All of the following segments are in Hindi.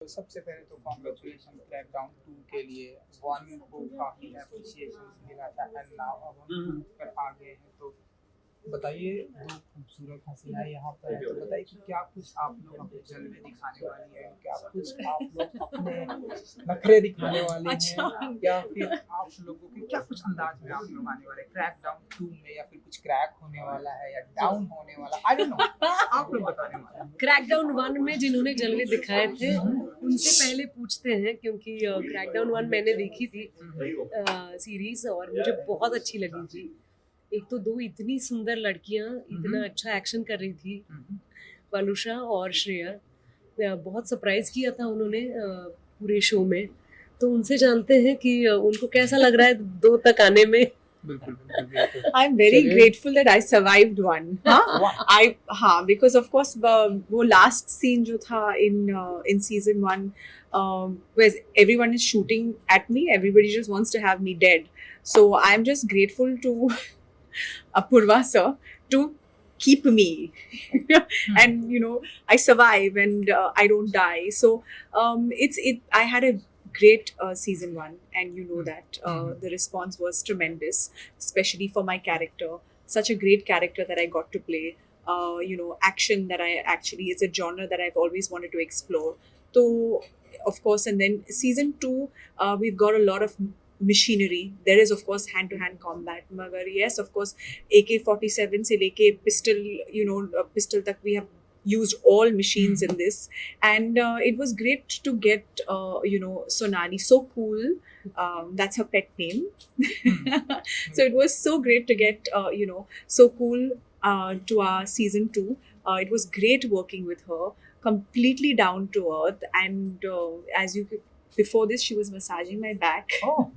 तो सबसे पहले तो कॉन्ग्रेचुलेशन क्रैकडाउन 2 के लिए। 1 को काफ़ी एप्रिसिएशन मिला था एंड नाउ अब हम 2 पर आ गए हैं। तो बताइए, दो खूबसूरत हसीनाएं यहाँ पर हैं, तो बताइए कि क्या कुछ आप लोग अपने जलवे दिखाने वाली हैं, क्या कुछ आप लोग अपने नखरे दिखाने वाले हैं, या फिर आप लोगों के क्या कुछ अंदाज में आप लोग आने वाले हैं क्रैकडाउन 2 में, या फिर कुछ क्रैक होने वाला है या डाउन होने वाला, आई डोंट नो, आप लोग बताने वाले हैं। क्रैकडाउन 1 में जिन्होंने जलवे दिखाए थे उनसे पहले पूछते हैं, क्योंकि क्रैकडाउन 1 मैंने देखी थी सीरीज और मुझे बहुत अच्छी लगी थी। एक तो दो इतनी सुंदर लड़कियां इतना अच्छा एक्शन कर रही थी, वालुषा और श्रेया। बहुत सरप्राइज किया था उन्होंने पूरे शो में। तो उनसे जानते हैं कि उनको कैसा लग रहा है 2 तक आने में। I'm very grateful that I survived one. Because of course वो last scene जो था in season 1, where everyone is shooting at me, everybody just wants to have me dead. So I'm just grateful to Apurva sir to keep me and I survive and I don't die. So I had a great season 1, and that the response was tremendous, especially for my character. Such a great character that I got to play. Action that it's a genre that I've always wanted to explore. So of course, and then season 2, we've got a lot of machinery. There is of course hand-to-hand combat. Magar yes, of course, AK-47 se leke pistol tak we have used all machines in this, and it was great to get Sonali, so cool. That's her pet name. So it was so great to get so cool to our season 2. It was great working with her, completely down to earth, and as you could, before this she was massaging my back. Oh,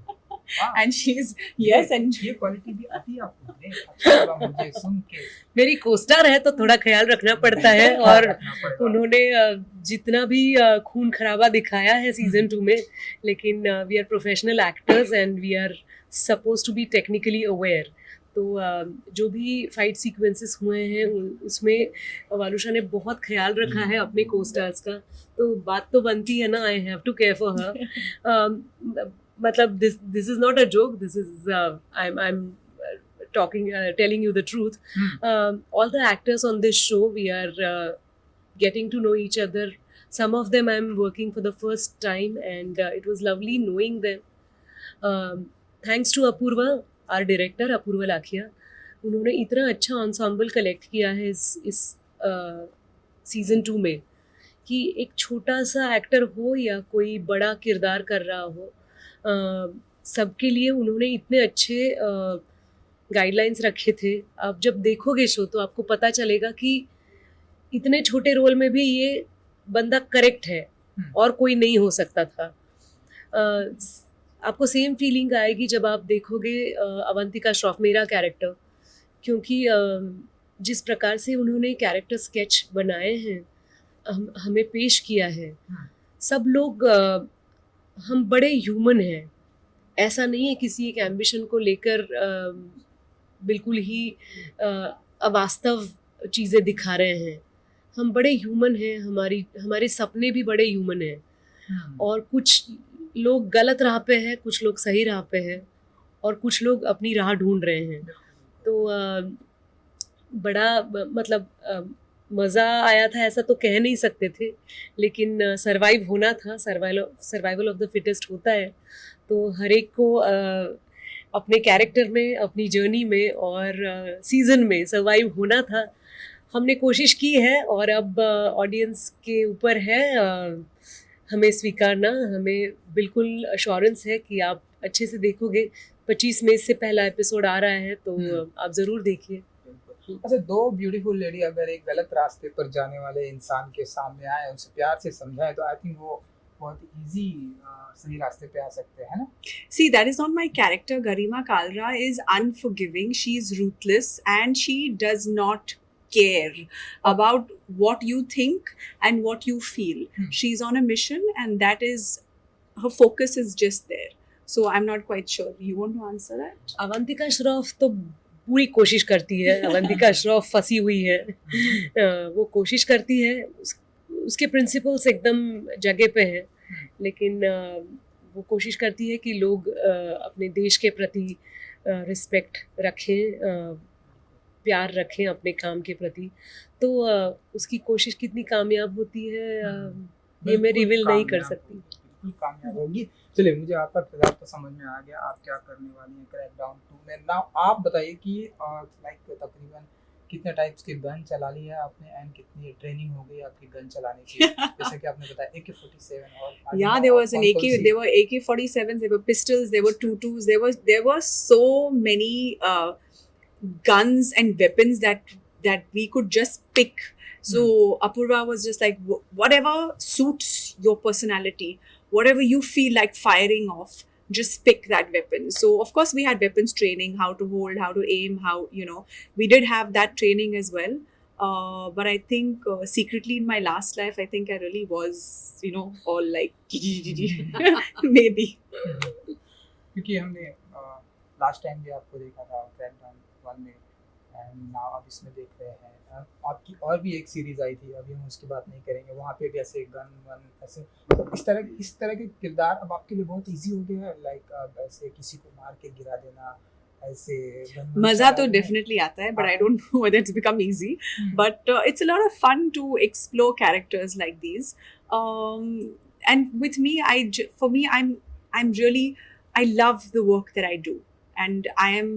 wow. And she's and ये क्वालिटी भी आती है आपको? अच्छा लगा मुझे सुन के। मेरी कोस्टार है तो थोड़ा ख्याल रखना पड़ता है। और उन्होंने जितना भी खून खराबा दिखाया है सीजन 2 में, लेकिन we are professional actors and we are suppose to be technically aware. तो जो भी फाइट सीक्वेंसेस हुए हैं उसमें वालुषा ने बहुत ख्याल रखा है अपने कोस्टार्स का। तो बात तो बनती है ना, I have to care for her. मतलब this is not a joke, this is I am telling you the truth. All the actors on this show, we are getting to know each other. Some of them I'm working for the first time, and it was lovely knowing them. Thanks to Apurva, our director Apurva Lakhia. उन्होंने इतना अच्छा ensemble कलेक्ट किया है इस सीजन 2 में, कि एक छोटा सा एक्टर हो या कोई बड़ा किरदार कर रहा हो, सबके लिए उन्होंने इतने अच्छे गाइडलाइंस रखे थे। आप जब देखोगे शो तो आपको पता चलेगा कि इतने छोटे रोल में भी ये बंदा करेक्ट है और कोई नहीं हो सकता था। आपको सेम फीलिंग आएगी जब आप देखोगे अवंतिका श्रॉफ, मेरा कैरेक्टर, क्योंकि जिस प्रकार से उन्होंने कैरेक्टर स्केच बनाए हैं, हमें पेश किया है, सब लोग हम बड़े ह्यूमन हैं। ऐसा नहीं है किसी एक एम्बिशन को लेकर बिल्कुल ही अवास्तव चीज़ें दिखा रहे हैं। हम बड़े ह्यूमन हैं, हमारे सपने भी बड़े ह्यूमन हैं। और कुछ लोग गलत राह पे हैं, कुछ लोग सही राह पे हैं, और कुछ लोग अपनी राह ढूंढ रहे हैं। तो बड़ा मतलब मज़ा आया था, ऐसा तो कह नहीं सकते थे, लेकिन सर्वाइव होना था। सर्वाइवल ऑफ द फिटेस्ट होता है। तो हर एक को अपने कैरेक्टर में, अपनी जर्नी में और सीज़न में सर्वाइव होना था। हमने कोशिश की है, और अब ऑडियंस के ऊपर है हमें स्वीकारना। हमें बिल्कुल अश्योरेंस है कि आप अच्छे से देखोगे। 25 मई से पहला एपिसोड आ रहा है, तो आप ज़रूर देखिए। अच्छा, 2 ब्यूटीफुल लेडी अगर एक गलत रास्ते पर जाने वाले इंसान के सामने आए, उनसे प्यार से समझाएं, तो आई थिंक वो बहुत इजी सही रास्ते पे आ सकते हैं ना। See, that is not my character. Garima Kalra is unforgiving. She is ruthless, and she does not care about what you think and what you feel. She's on a mission, and that is her focus is just there. So I'm not quite sure. You want to answer that? Avantika Shroff तो पूरी कोशिश करती है। अवंतिका श्रॉफ फंसी हुई है, वो कोशिश करती है, उसके प्रिंसिपल्स एकदम जगह पे हैं, लेकिन वो कोशिश करती है कि लोग अपने देश के प्रति रिस्पेक्ट रखें, प्यार रखें अपने काम के प्रति। तो उसकी कोशिश कितनी कामयाब होती है ये मैं रिवील नहीं कर सकती। बिल्कुल कामयाब होगी। चलिए, मुझे आपका किरदार तो समझ में आ गया, आप क्या करने वाली हैं क्रैकडाउन 2 में। नाउ आप बताइए कि लाइक तकरीबन कितने टाइप्स के गन चला ली है आपने एंड कितनी ट्रेनिंग हो गई आपकी गन चलाने की? जैसे कि आपने बताया AK-47 और Yeah, there was an AK. There were AK-47s. There were pistols. There were 22s. There were so many guns and weapons that we could just pick. So Apurva was just like, whatever suits your personality, whatever you feel like firing off, just pick that weapon. So of course we had weapons training, how to hold, how to aim, how, you know, we did have that training as well. But I think secretly in my last life, I think I really was, you know, all like maybe. क्योंकि हमने लास्ट टाइम भी आपको देखा था क्रैकडाउन 1 में एंड नाउ अब इसमें देख रहे हैं। आपकी और भी एक सीरीज आई थी, अभी हम उसकी बात नहीं करेंगे, वहाँ पे भी ऐसे गन वन ऐसे, तो इस तरह के किरदार अब आपके लिए बहुत इजी हो गया है, लाइक अब ऐसे किसी को मार के गिरा देना, ऐसे मजा तो डेफिनेटली आता है, but I don't know whether it's become easy, but it's a lot of fun to explore characters like these, and with me, for me I'm really, I love the work that I do, and I'm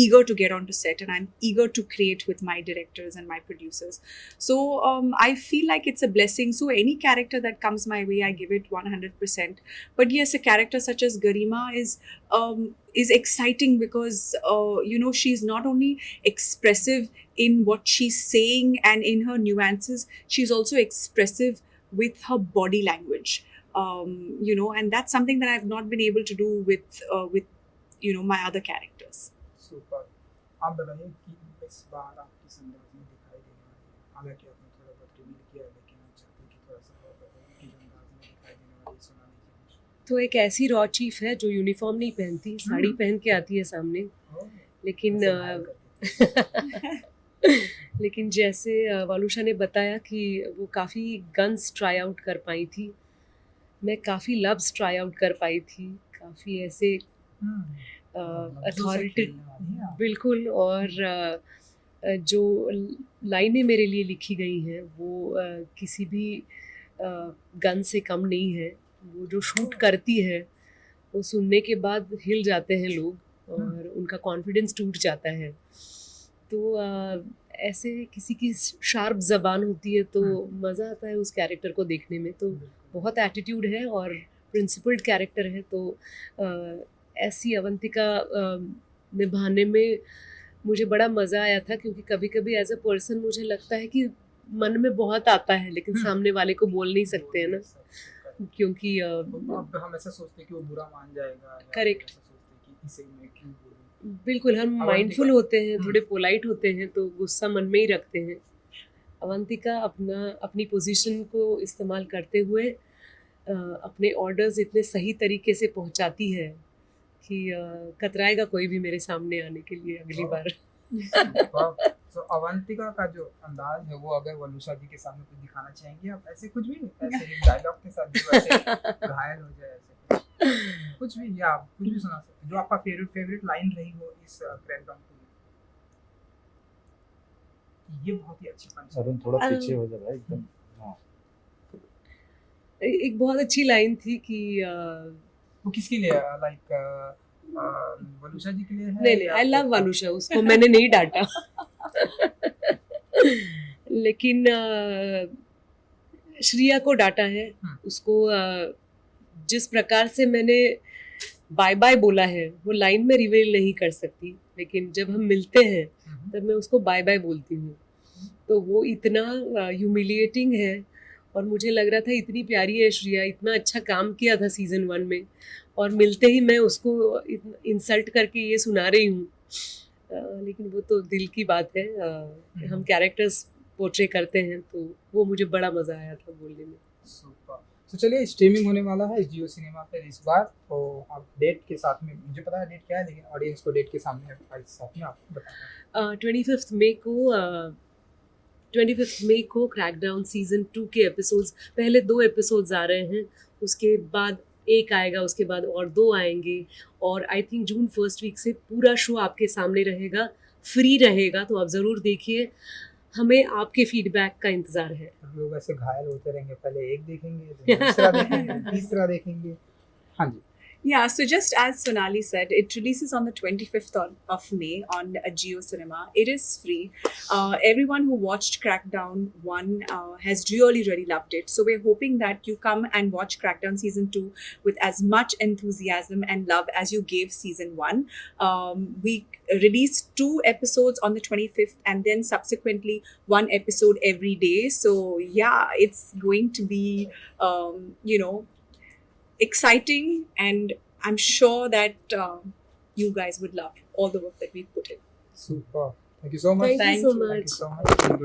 eager to get onto set, and I'm eager to create with my directors and my producers. So I feel like it's a blessing. So any character that comes my way, I give it 100%. But yes, a character such as Garima is exciting because you know, she's not only expressive in what she's saying and in her nuances, she's also expressive with her body language. You know, and that's something that I've not been able to do with you know, my other characters. Super. आप बताइए कि इस बार आप किस अंदाज में दिखाई देने वाली हैं? हालांकि आपने थोड़ा बहुत रिवील किया है, लेकिन मैं चाहती हूँ कि थोड़ा सा और बताइए किस अंदाज में दिखाई देने वाली है, सुना दीजिए। तो एक ऐसी रॉ चीफ है जो यूनिफॉर्म नहीं पहनती, साड़ी पहन के आती है सामने, लेकिन लेकिन जैसे वालुषा ने बताया कि वो काफ़ी गन्स ट्राई आउट कर पाई थी, मैं काफ़ी लव्स ट्राई आउट कर पाई थी, काफ़ी ऐसे अथॉरिटी, बिल्कुल। और जो लाइनें मेरे लिए लिखी गई हैं वो किसी भी गन से कम नहीं है। वो जो शूट करती है वो सुनने के बाद हिल जाते हैं लोग और उनका कॉन्फिडेंस टूट जाता है। तो ऐसे किसी की शार्प ज़बान होती है तो मज़ा आता है उस कैरेक्टर को देखने में। तो बहुत एटीट्यूड है और प्रिंसिपल्ड कैरेक्टर है, तो ऐसी अवंतिका निभाने में मुझे बड़ा मज़ा आया था, क्योंकि कभी कभी एज अ पर्सन मुझे लगता है कि मन में बहुत आता है लेकिन सामने वाले को बोल नहीं सकते हैं ना, क्योंकि अब हम ऐसा सोचते हैं कि वो बुरा मान जाएगा। करेक्ट, इसे मैं क्यों बोलूं। बिल्कुल, हम माइंडफुल होते हैं, थोड़े पोलाइट होते हैं, तो गुस्सा मन में ही रखते हैं। अवंतिका अपनी पोजीशन को इस्तेमाल करते हुए अपने ऑर्डर्स इतने सही तरीके से पहुंचाती है कि कतराएगा कोई भी मेरे सामने आने के लिए अगली बार। तो अवंतिका का जो अंदाज है वो अगर वलुषा जी के सामने कुछ दिखाना चाहेंगे आप, ऐसे कुछ भी ऐसे डायलॉग के साथ जो ऐसे घायल हो जाए, ऐसे कुछ भी, या आप कुछ भी सुना सकते जो आपका फेवरेट लाइन रही हो इस क्रैकडाउन के लिए। ये बहुत ही अच्छी पंच है। थोड़ा पीछे हो जा भाई एकदम। हाँ, एक बहुत अच्छी लाइन थी कि वो किसके लिए, लाइक वलुषा जी के लिए है? नहीं, आई लव वलुषा, उसको मैंने नहीं डांटा लेकिन श्रिया को डांटा है। उसको जिस प्रकार से मैंने बाय बाय बोला है वो लाइन में रिवील नहीं कर सकती, लेकिन जब हम मिलते हैं तब मैं उसको बाय बाय बोलती हूँ। तो वो इतना ह्यूमिलिएटिंग है और मुझे लग रहा था इतनी प्यारी है श्रिया, इतना अच्छा काम किया था सीज़न 1 में, और मिलते ही मैं उसको इंसल्ट करके ये सुना रही हूँ। लेकिन वो तो दिल की बात है, हम कैरेक्टर्स पोर्ट्रे करते हैं, तो वो मुझे बड़ा मज़ा आया था बोलने में। सुपर। तो चलिए, स्ट्रीमिंग होने वाला है जियो सिनेमा पे इस बार, तो आप डेट के साथ में, मुझे पता है डेट क्या है लेकिन ऑडियंस को डेट के साथ में आप बताना। 25 मई को 25 मई को क्रैकडाउन सीजन 2 के एपिसोड्स, पहले 2 एपिसोड्स आ रहे हैं, उसके बाद एक आएगा, उसके बाद और 2 आएंगे, और I think June first week से पूरा शो आपके सामने रहेगा, फ्री रहेगा, तो आप ज़रूर देखिए। हमें आपके फीडबैक का इंतज़ार है। लोग ऐसे घायल होते रहेंगे, पहले एक देखेंगे, फिर दूसरा देखेंगे, तीसरा देखेंगे। हाँ जी। Yeah, so just as Sonali said, it releases on the 25th of May on Jio Cinema. It is free. Everyone who watched Crackdown 1 has really, really loved it. So we're hoping that you come and watch Crackdown Season 2 with as much enthusiasm and love as you gave Season 1. We released 2 episodes on the 25th and then subsequently 1 episode every day. So yeah, it's going to be, exciting, and I'm sure that you guys would love all the work that we put in. Super. Thank you so much. Thank you so much. Thank you so much. Good luck.